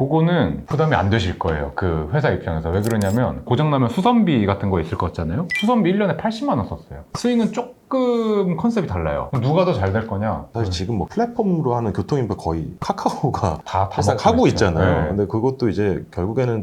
그거는 부담이 안 되실 거예요. 그 회사 입장에서. 왜 그러냐면 고장나면 수선비 같은 거 있을 것 같잖아요. 수선비 1년에 80만 원 썼어요. 스윙은 조금 컨셉이 달라요. 누가 더 잘 될 거냐? 사실 지금 뭐 플랫폼으로 하는 교통인프 거의 카카오가 다 사실상 먹고 하고 있죠. 있잖아요. 네. 근데 그것도 이제 결국에는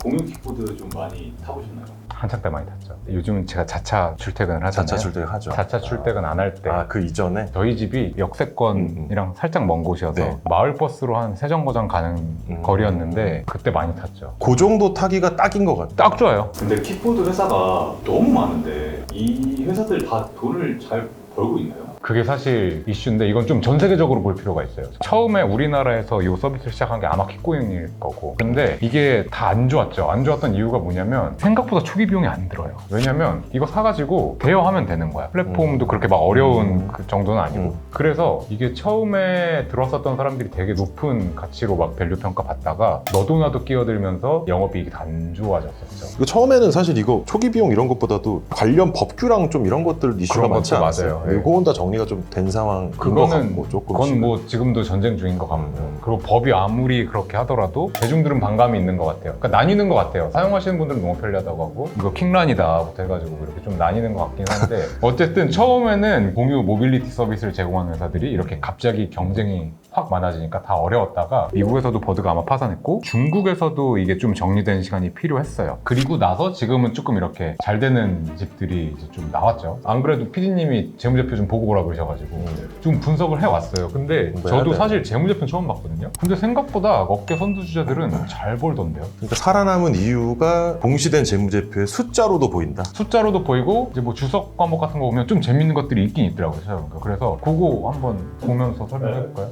공유 킥보드 좀 많이 타보셨나요? 한창 때 많이 탔죠. 요즘은 제가 자차 출퇴근을 하잖아요. 자차 출퇴근하죠. 자차 출퇴근 안 할 때. 그 이전에 저희 집이 역세권이랑 살짝 먼 곳이어서 네. 마을버스로 한 세정거장 가는 거리였는데 그때 많이 탔죠. 그 정도 타기가 딱인 것 같아요. 딱 좋아요. 근데 킥보드 회사가 너무 많은데 이 회사들 다 돈을 잘 벌고 있나요? 그게 사실 이슈인데 이건 좀 전 세계적으로 볼 필요가 있어요. 처음에 우리나라에서 이 서비스를 시작한 게 아마 킥고잉일 거고, 근데 이게 다 안 좋았죠. 안 좋았던 이유가 뭐냐면 생각보다 초기 비용이 안 들어요. 왜냐면 이거 사가지고 대여하면 되는 거야. 플랫폼도 그렇게 막 어려운 그 정도는 아니고. 그래서 이게 처음에 들어왔었던 사람들이 되게 높은 가치로 막 밸류 평가 받다가 너도 나도 끼어들면서 영업이익이 다 안 좋아졌었죠. 이거 처음에는 사실 이거 초기 비용 이런 것보다도 관련 법규랑 좀 이런 것들 이슈가 그런 많지 것도 않았어요. 맞아요. 예. 그건 다 정리가 좀 된 상황인 것 같고 조금씩. 그건 뭐 지금도 전쟁 중인 것 같고 그리고 법이 아무리 그렇게 하더라도 대중들은 반감이 있는 것 같아요. 그러니까 나뉘는 것 같아요. 사용하시는 분들은 너무 편리하다고 하고 이거 킥란이다부터 해가지고 이렇게 좀 나뉘는 것 같긴 한데 어쨌든 처음에는 공유 모빌리티 서비스를 제공하는 회사들이 이렇게 갑자기 경쟁이 확 많아지니까 다 어려웠다가 미국에서도 버드가 아마 파산했고 중국에서도 이게 좀 정리된 시간이 필요했어요. 그리고 나서 지금은 조금 이렇게 잘 되는 집들이 이제 좀 나왔죠. 안 그래도 PD님이 재무제표 좀 보고 오라 그러셔가지고 좀 분석을 해왔어요. 근데 저도 사실 재무제표 처음 봤거든요. 근데 생각보다 업계 선두주자들은 잘 벌던데요. 그러니까 살아남은 이유가 공시된 재무제표의 숫자로도 보인다. 숫자로도 보이고 이제 뭐 주석 과목 같은 거 보면 좀 재밌는 것들이 있긴 있더라고요. 찾아보니까. 그래서 그거 한번 보면서 설명해볼까요?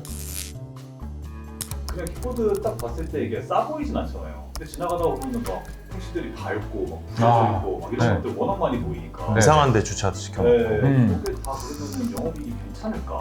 그냥 킥보드 딱 봤을 때 이게 싸 보이진 않잖아요. 근데 지나가다 보면 막 택시들이 밟고 막 부서져 있고 막 이런 네. 것들 워낙 많이 보이니까 네. 이상한 데 주차도 시켜놓고. 그렇게 다 그러면 영업이익이 괜찮을까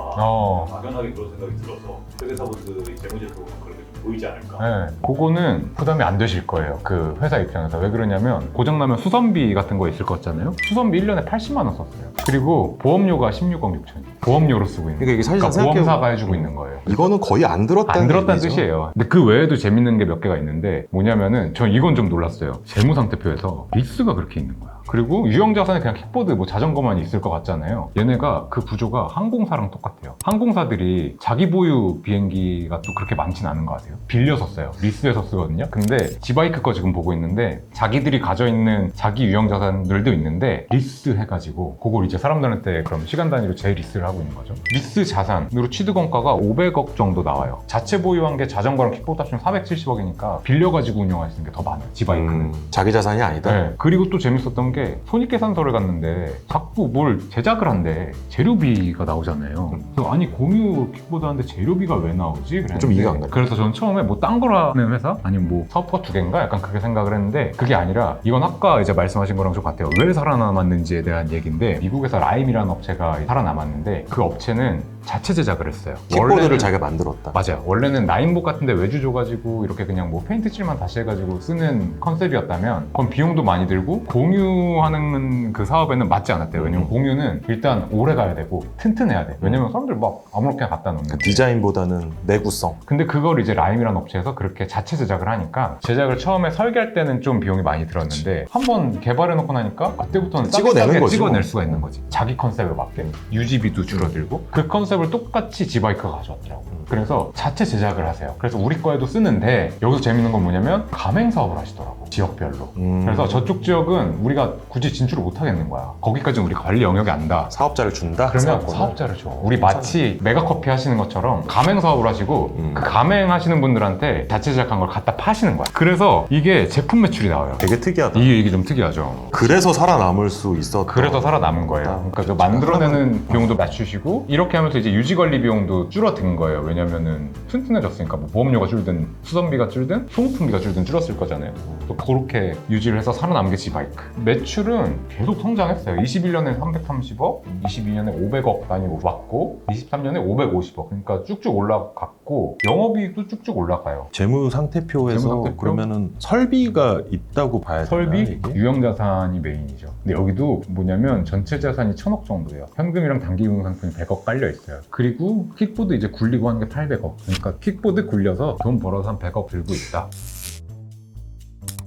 막연하게 그런 생각이 들어서 회사분들이 재무제표가 그렇게 좀 보이지 않을까. 네, 그거는 부담이 안 되실 거예요. 그 회사 입장에서. 왜 그러냐면 고장나면 수선비 같은 거 있을 것 같잖아요. 수선비 1년에 80만 원 썼어요. 그리고 보험료가 16억 6천이에요. 보험료로 쓰고 있는 그러니까 이게 사실상 보험사가 해주고 있는 거예요. 이거는 거의 안 들었다는 안 들었다는 얘기죠. 뜻이에요. 근데 그 외에도 재밌는 게 몇 개가 있는데 뭐냐면은 전 이건 좀 놀랐어요. 재무상태표에서 리스가 그렇게 있는 거야. 그리고 유형자산에 그냥 킥보드 뭐 자전거만 있을 것 같잖아요. 얘네가 그 구조가 항공사랑 똑같아요. 항공사들이 자기 보유 비행기가 또 그렇게 많진 않은 것 같아요. 빌려서 써요. 리스해서 쓰거든요. 근데 지바이크 거 지금 보고 있는데 자기들이 가져 있는 자기 유형자산들도 있는데 리스 해가지고 그걸 이제 사람들한테 그럼 시간 단위로 재리스를 하고 있는 거죠. 리스 자산으로 취득원가가 500억 정도 나와요. 자체 보유한 게 자전거랑 킥보드 합치면 470억이니까 빌려가지고 운영하시는 게 더 많아요. 지바이크는. 자기 자산이 아니다. 네. 그리고 또 재밌었던 게 손익계산서를 갔는데 자꾸 뭘 제작을 한대. 재료비가 나오잖아요. 그래서 아니 공유 킥보드 하는데 재료비가 왜 나오지? 그랬는데 좀 이해가 안 가요. 그래서 저는 처음에 뭐 딴 거라는 회사? 아니면 뭐 사업가 두 개인가? 약간 그렇게 생각을 했는데 그게 아니라 이건 아까 이제 말씀하신 거랑 좀 같아요. 왜 살아남았는지에 대한 얘기인데 미국에서 라임이라는 업체가 살아남았는데 그 업체는 자체 제작을 했어요. 킥보드를 자기가 만들었다. 맞아요. 원래는 라인복 같은데 외주 줘가지고 이렇게 그냥 뭐 페인트 칠만 다시 해가지고 쓰는 컨셉이었다면 그건 비용도 많이 들고 공유하는 그 사업에는 맞지 않았대요. 왜냐면 공유는 일단 오래 가야 되고 튼튼해야 돼. 왜냐면 사람들 막 아무렇게나 갖다 놓는 그 디자인보다는 내구성. 근데 그걸 이제 라임이라는 업체에서 그렇게 자체 제작을 하니까 제작을 처음에 설계할 때는 좀 비용이 많이 들었는데 한번 개발해놓고 나니까 그때부터는 찍어내는 거지, 찍어낼 뭐. 수가 있는 거지. 자기 컨셉에 맞게 유지비도 줄어들고 그 컨셉을 똑같이 지바이크가 가져왔더라고. 그래서 자체 제작을 하세요. 그래서 우리 거에도 쓰는데 여기서 재밌는 건 뭐냐면 가맹 사업을 하시더라고. 지역별로. 그래서 저쪽 지역은 우리가 굳이 진출을 못 하겠는 거야. 거기까지는 우리 관리 영역이 안다. 사업자를 준다? 그러면 사업권을? 사업자를 줘. 우리 마치 메가커피 하시는 것처럼 가맹 사업을 하시고 그 가맹 하시는 분들한테 자체 제작한 걸 갖다 파시는 거야. 그래서 이게 제품 매출이 나와요. 되게 특이하다. 이게 좀 특이하죠. 그래서 살아남을 수 있었던. 그래서 살아남은 거예요. 그러니까 저 만들어내는 비용도 낮추시고 이렇게 하면서 이제 유지관리 비용도 줄어든 거예요. 왜냐면은 튼튼해졌으니까 뭐 보험료가 줄든 수선비가 줄든 소모품비가 줄든 줄었을 거잖아요. 또 그렇게 유지를 해서 살아남은 게 지바이크. 매출은 계속 성장했어요. 21년에 330억, 22년에 500억 단위로 왔고 23년에 550억. 그러니까 쭉쭉 올라갔고 영업이익도 쭉쭉 올라가요. 재무 상태표에서 재무 상태표? 그러면은 설비가 있다고 봐야 되나 설비, 이게? 유형자산이 메인이죠. 근데 여기도 뭐냐면 전체 자산이 1000억 정도예요. 현금이랑 단기이용 상품이 100억 깔려 있어요. 그리고 킥보드 이제 굴리고 하는 게 800억. 그러니까 킥보드 굴려서 돈 벌어서 한 100억 들고 있다.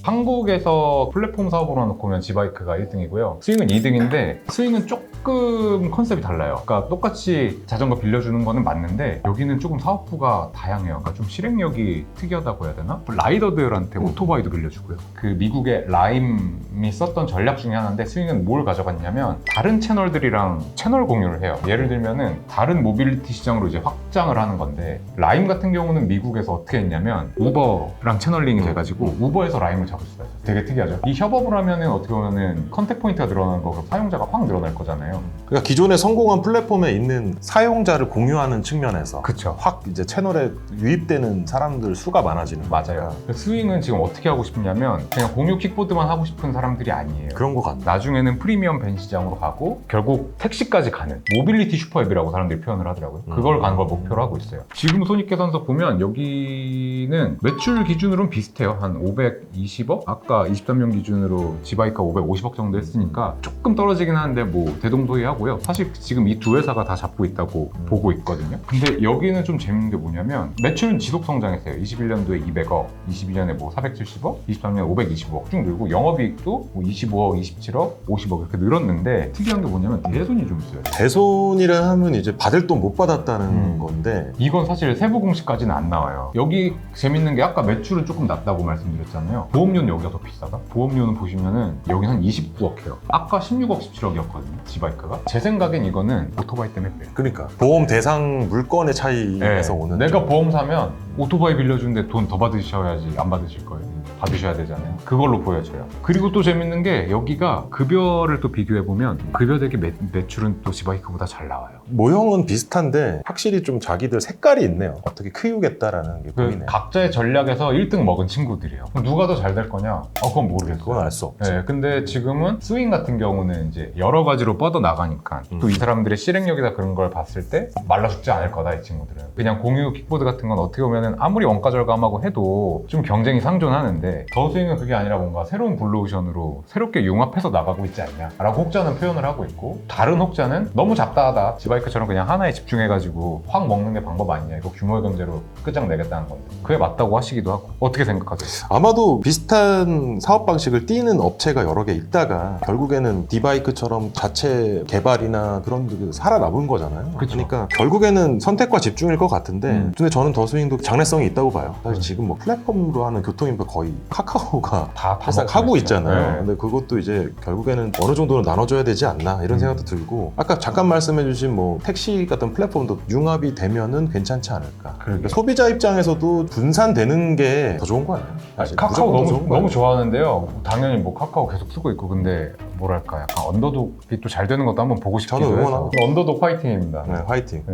한국에서 플랫폼 사업으로 놓고 보면 지바이크가 1등이고요. 스윙은 2등인데 스윙은 조금 컨셉이 달라요. 그러니까 똑같이 자전거 빌려주는 거는 맞는데 여기는 조금 사업부가 다양해요. 그러니까 좀 실행력이 특이하다고 해야 되나? 라이더들한테 오토바이도 빌려주고요. 그 미국의 라임이 썼던 전략 중에 하나인데 스윙은 뭘 가져갔냐면 다른 채널들이랑 채널 공유를 해요. 예를 들면은 다른 모빌리티 시장으로 이제 확장을 하는 건데 라임 같은 경우는 미국에서 어떻게 했냐면 우버랑 채널링이 돼가지고 우버에서 라임을 잡을 수가 있어요. 되게 특이하죠. 이 협업을 하면은 어떻게 보면은 컨택 포인트가 늘어나는 거고 사용자가 확 늘어날 거잖아요. 그러니까 기존에 성공한 플랫폼에 있는 사용자를 공유하는 측면에서 그쵸. 확 이제 채널에 유입되는 사람들 수가 많아지는 맞아요. 스윙은 지금 어떻게 하고 싶냐면 그냥 공유 킥보드만 하고 싶은 사람들이 아니에요. 그런 것 같네. 나중에는 프리미엄 밴 시장으로 가고 결국 택시까지 가는 모빌리티 슈퍼앱이라고 사람들이 표현을 하더라고요. 그걸 가는 걸 목표로 하고 있어요. 지금 손익계산서 보면 여기는 매출 기준으로는 비슷해요. 한 520억? 아까 23년 기준으로 지바이크가 550억 정도 했으니까 조금 떨어지긴 하는데 뭐 대동소이하고요. 사실 지금 이 두 회사가 다 잡고 있다고 보고 있거든요. 근데 여기는 좀 재밌는 게 뭐냐면 매출은 지속 성장했어요. 21년도에 200억, 22년에 뭐 470억, 23년에 525억 쭉 늘고 영업이익도 뭐 25억, 27억, 50억 이렇게 늘었는데 특이한 게 뭐냐면 대손이 좀 있어요. 대손이라 하면 이제 받을 돈 못 받았다는 건데 이건 사실 세부 공시까지는 안 나와요. 여기 재밌는 게 아까 매출은 조금 낮다고 말씀드렸잖아요. 보험료는 여기가 더 비싸다? 보험료는 보시면은 여기 한 29억 해요. 아까 16억, 17억이었거든요. 지바이크가. 제 생각엔 이거는 오토바이 때문에 그래요. 그러니까 보험 대상 물건의 차이에서 오는 내가 보험 사면 오토바이 빌려주는데 돈 더 받으셔야지 안 받으실 거예요. 받으셔야 되잖아요. 그걸로 보여져요. 그리고 또 재밌는 게 여기가 급여를 또 비교해보면 급여 대비 매출은 또 지바이크보다 잘 나와요. 모형은 비슷한데 확실히 좀 자기들 색깔이 있네요. 어떻게 키우겠다라는 게 보이네요. 각자의 전략에서 1등 먹은 친구들이에요. 그럼 누가 더 잘 될 거냐? 그건 모르겠어요. 그건 알 수 없지. 네, 근데 지금은 스윙 같은 경우는 이제 여러 가지로 뻗어 나가니까 또 이 사람들의 실행력이다 그런 걸 봤을 때 말라 죽지 않을 거다 이 친구들은. 그냥 공유 킥보드 같은 건 어떻게 보면은 아무리 원가 절감하고 해도 좀 경쟁이 상존하는데 더 스윙은 그게 아니라 뭔가 새로운 블루오션으로 새롭게 융합해서 나가고 있지 않냐 라고 혹자는 표현을 하고 있고 다른 혹자는 너무 잡다하다 지바이크처럼 그냥 하나에 집중해가지고 확 먹는 게 방법 아니냐 이거 규모 경제로 끝장내겠다는 건데 그게 맞다고 하시기도 하고 어떻게 생각하세요? 아마도 비슷한 사업 방식을 띠는 업체가 여러 개 있다가 결국에는 디바이크처럼 자체 개발이나 그런 게 살아남은 거잖아요. 그쵸. 그러니까 결국에는 선택과 집중일 것 같은데 근데 저는 더스윙도 장래성이 있다고 봐요. 사실 지금 뭐 플랫폼으로 하는 교통인프 거의 카카오가 다 사실상 하고 있잖아요. 네. 근데 그것도 이제 결국에는 어느 정도는 나눠줘야 되지 않나 이런 생각도 들고 아까 잠깐 말씀해주신 뭐 택시 같은 플랫폼도 융합이 되면은 괜찮지 않을까. 그러니까 소비자 입장에서도 분산되는 게 더 좋은 거 아니에요? 사실 카카오 무조건 더 좋은 너무 거예요. 좋아하는데요. 당연히 뭐 카카오 계속 쓰고 있고 근데 뭐랄까 약간 언더독이 또 잘 되는 것도 한번 보고 싶기도 저는 해서 응원합니다. 언더독 화이팅입니다. 네, 화이팅. 네.